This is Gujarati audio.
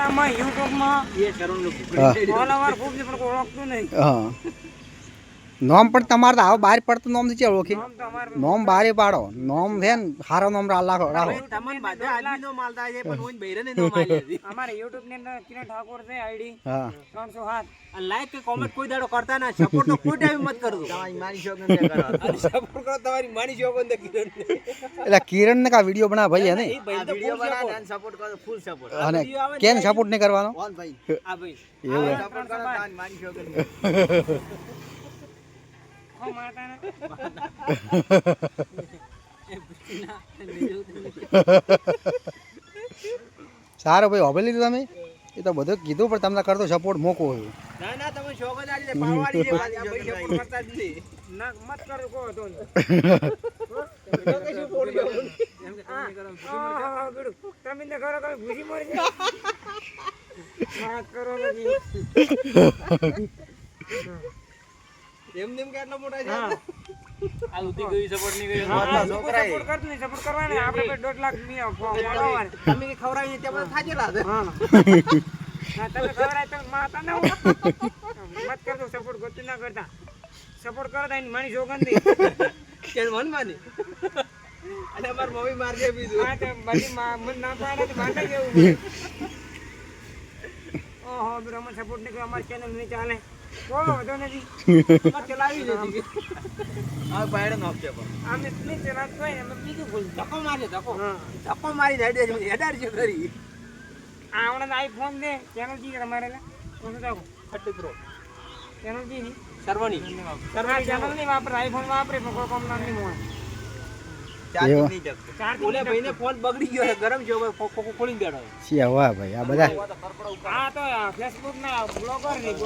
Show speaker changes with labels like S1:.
S1: ઇન્સ્ટામાં યુટ્યુબમાં
S2: એ કરોડ
S1: ફોલોવર ખૂબ છે પણ કોઈ ઓળખતું નહીં.
S3: હા નોમ પણ તમારે તો આવો બહાર પડતું નોમ છે ઓળખી
S1: નામ તો અમારે
S3: નોમ બારે પાડો નોમ છે ને સારો નોમ રાખો રાખો
S2: તમને બધા આદમીનો માલતા છે પણ હું બૈરાને નો માલ્યા છે
S1: અમારે યુટ્યુબ ની અંદર કિરણ ઠાકોર છે આઈડી
S3: હા
S1: 307.
S2: લાઈક કે કોમેન્ટ કોઈ દાડો કરતા ના સપોર્ટ તો કોઈ ટાઈમ મત કરજો તમારી માની શોગન દે કરો સપોર્ટ કરો તમારી માની શોગન દે કિરણ
S3: એટલે કિરણ ને કા વિડીયો બના ભાઈ ને
S2: એ ભાઈ તો વિડિયો બનાવે અને સપોર્ટ કરો ફૂલ સપોર્ટ
S3: અને કેન સપોર્ટ નહીં કરવાનો
S2: ઓન ભાઈ આ ભાઈ
S3: એવું
S2: સપોર્ટ કરો તમારી માની શોગન
S1: હો માતા ને
S3: સારું ભાઈ હોબે લીધું તમે એ તો બધું કીધું પણ તમને કરતો સપોર્ટ મોકો હોય
S2: ના ના તમે શોગન આલી દે પાવાડી દે ભાઈ સપોર્ટ કરતા જ નહીં
S1: ના મત કરો કો તો
S2: તો કશું પોડ્યો એમ કે તમે કરો
S1: હા ગુડુ તમે ને કરો તમે ભૂસી મરી જાય વાત કરો નથી
S2: એમ નેમ કેટલા મોટા છે
S1: હા
S2: આ ઉતી ગઈ સપોર્ટ નહીં ગયો
S1: હા સપોર્ટ કરતું નહીં સપોર્ટ કરવાને આપણે 2.5 લાખ ની ફોલોવર
S2: તમે કે ખવરાવી તે બધા થાજેલા છે
S1: હા ના તમે ખવરાય તો માતા ના મત કરજો સપોર્ટ ગતિ ના કરતા સપોર્ટ કરતા એની માની જોગંદી
S2: કેણ મન માની અને અમાર મમ્મી મારજે બીજું
S1: હા તો બધી મન ના પાડે તો માટે કેવું ઓહો બ્રહ્મણ સપોર્ટ નહીં કરે અમારી ચેનલ નહીં ચાલે ઓ વધો નથી
S2: ચલાવી લેતી આ બાયડે નોક છે પણ
S1: અમે નહીં ચલાત કોઈ અમે બીજું બોલ
S2: ધક્કો મારજે ધક્કો
S1: હા
S2: ધક્કો મારી હેડે હેડાર છે ખરી
S1: આવડે આઈફોન દે ચેનલ જી તમારે લે કોણ જાવ
S2: 30 પ્રો
S1: ચેનલ જી ની
S2: સર્વની
S1: ચેનલ નહીં વાપરે આઈફોન વાપરે પણ કોઈ કામ ના નહીં મોય
S2: ચાર્જિંગ નહીં જગતો
S1: ચાર્જિંગ
S2: ઓલે ભાઈને ફોન બગડી ગયો છે ગરમ છે ખોખો ખોલીને બેઠો
S3: છે હવા ભાઈ આ બધા
S1: હા તો ફેસબુક ના બ્લોગર ને